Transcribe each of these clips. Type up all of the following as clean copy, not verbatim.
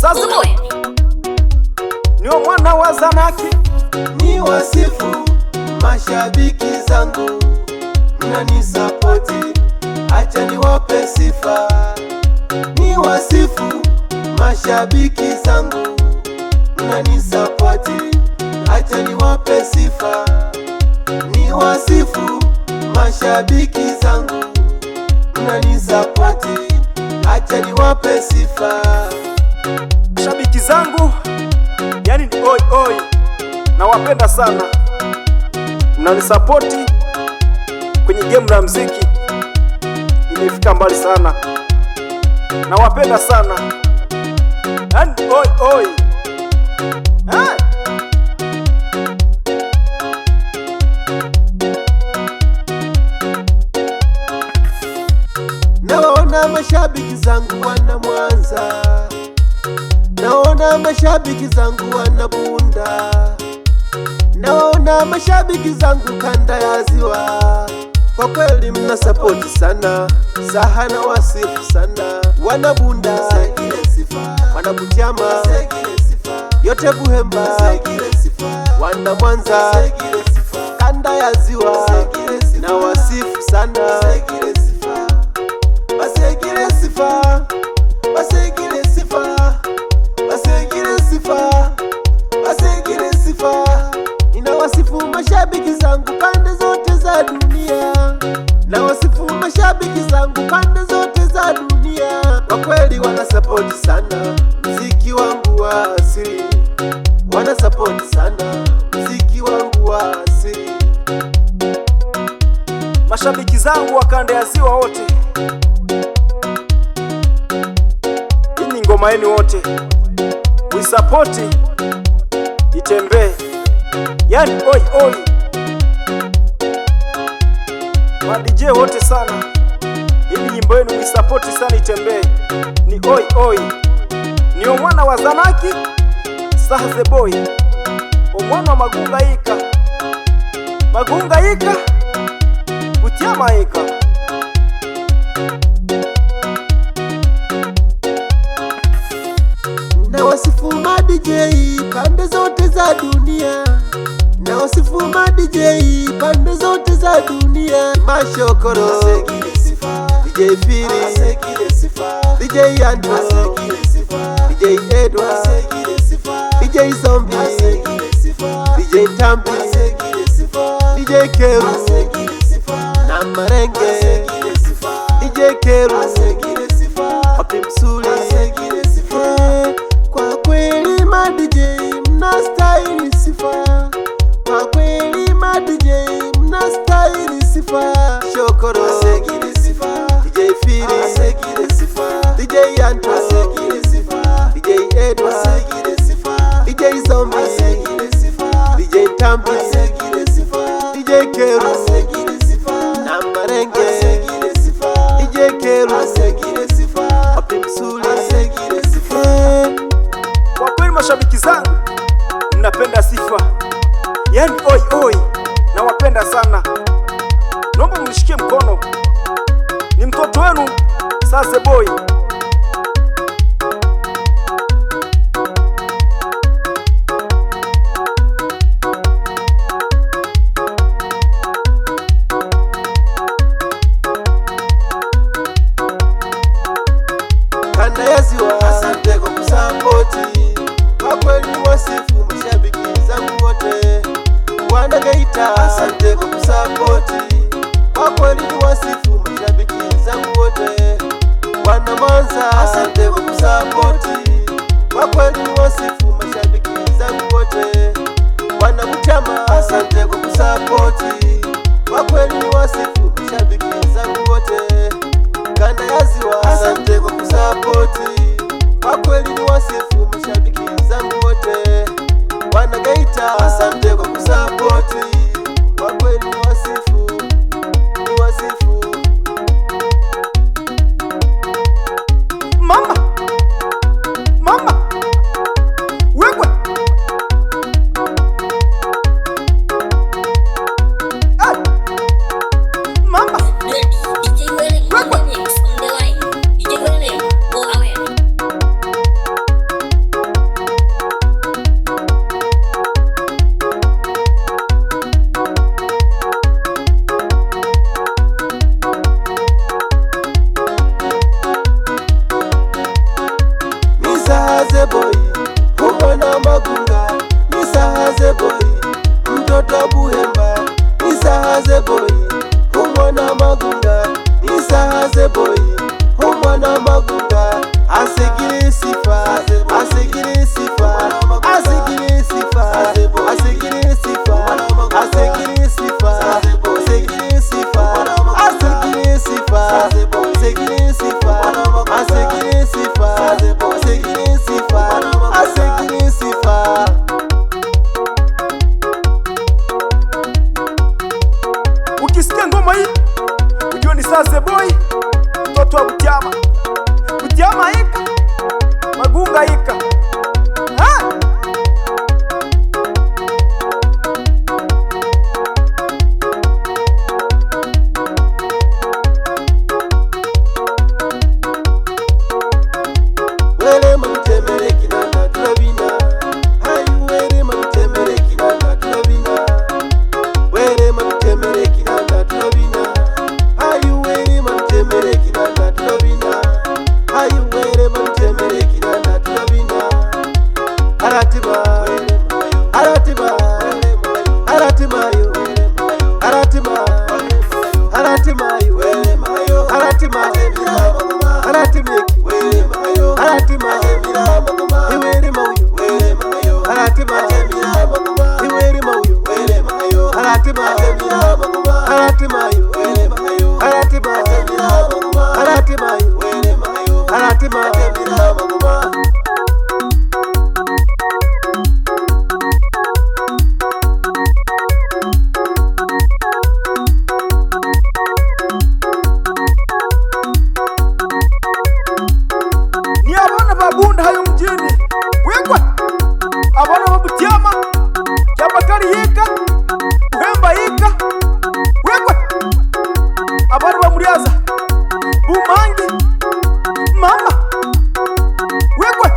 Sasa ni mwana wa Zanaki, ni wasifu mashabiki zangu, mnanisapoti, acha niwape sifa. Ni wasifu mashabiki zangu, mnanisapoti, acha niwape sifa. Ni wasifu mashabiki zangu, mnanisapoti, acha niwape sifa. Shabiki zangu yani ni oi, nawapenda sana, mnanisapoti kwenye game la muziki, nimefika mbali sana, nawapenda sana yani oi. Naona mashabiki zangu wana Mwanza, naona mashabiki zangu wana Bunda, naona mashabiki zangu kanda ya Ziwa. Kwa kweli mna support sana, Sahana wasifu sana, wana Bunda, wana Butiama, yote Buhemba, wana Mwanza, kanda ya Ziwa, na wasifu sana. Basekile sifa, basekile sifa, basekile sifa, basekile sifa. Ninawasifu mashabiki zangu pande zote za dunia, nawasifu mashabiki zangu pande zote za dunia. Kwa kweli wanasapoti sana muziki wangu wa asili, wanasapoti sana muziki wangu wa asili. Mashabiki zangu wa kanda ya Ziwa wote, ngoma yenu wote muisapoti itembee, yani oi. Ma DJ wote sana, ili nyimbo yenu muisapoti sana itembee, ni oi. Ni omwana wa Zanaki, Saze Boy, omwana wa Magunga ika Butiama ika. Nawasifu ma DJ pande zote za dunia, nawasifu ma DJ pande zote za dunia. Mashokoro, DJ Firi, DJ Andro, DJ Edward, DJ Zombie, DJ Tambi, DJ Keru na Marenge, DJ Keru, Papi Msuli. Kwa kweli ma DJ mnastahili sifa, kwa kweli ma DJ mnastahili sifa. Shokoro, DJ Firi, DJ Andro, DJ Edward, DJ Zombie, DJ Tambi, DJ Keru na Marenge, DJ Keru, Papi Msuli. Kwa kweli mashabiki zangu mnapenda sifa, yani oi, nawapenda sana. Naomba mnishikie mkono, ni mtoto wenu Saze Boy. Kanda ya Ziwa, asante kwa kusapoti. Kwa kweli wasifu mashabiki zangu wote, wana Geita, asante kwa kusapoti. Kwa kweli wasifu mashabiki zangu wote, wana watu wa Butiama. Butiama ika Magunga ika Bunda hayo mjini wekwe abana ba Butiama Cyabakari yika Uhemba yika wekwe abana ba Muriaza Bumangi mama wekwe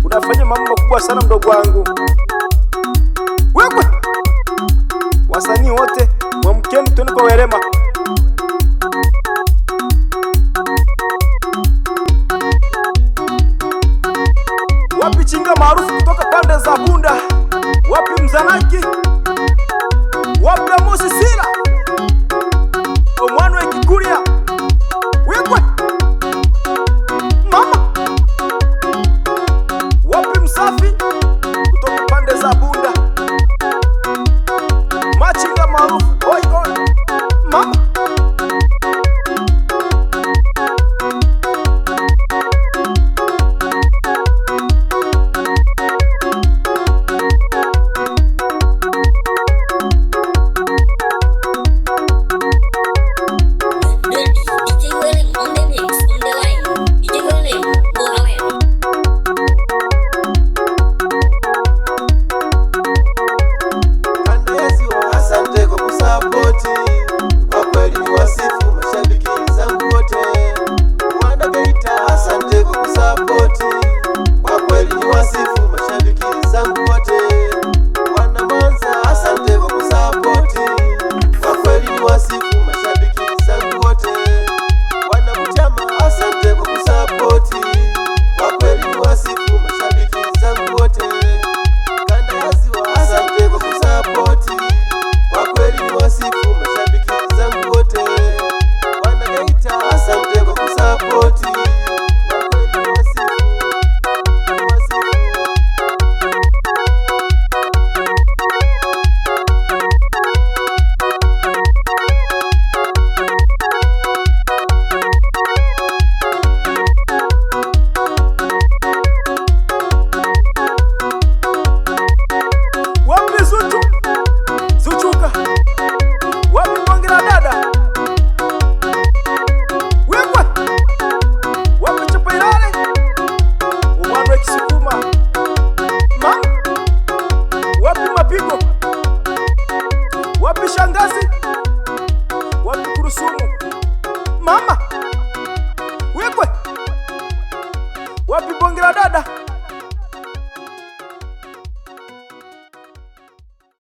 unafanya mambo makubwa sana mdogo wangu. Wewe wasanii wote mwamkeni tuone kwa Werema. Wapi chinga maarufu kutoka pande za Bunda? Wapi Mzanaki? Wapi Amosi Sila? Omwana Kikuria? Wewe mama Safi kutoka pande za Bunda, machinga maarufu oi oi mama mama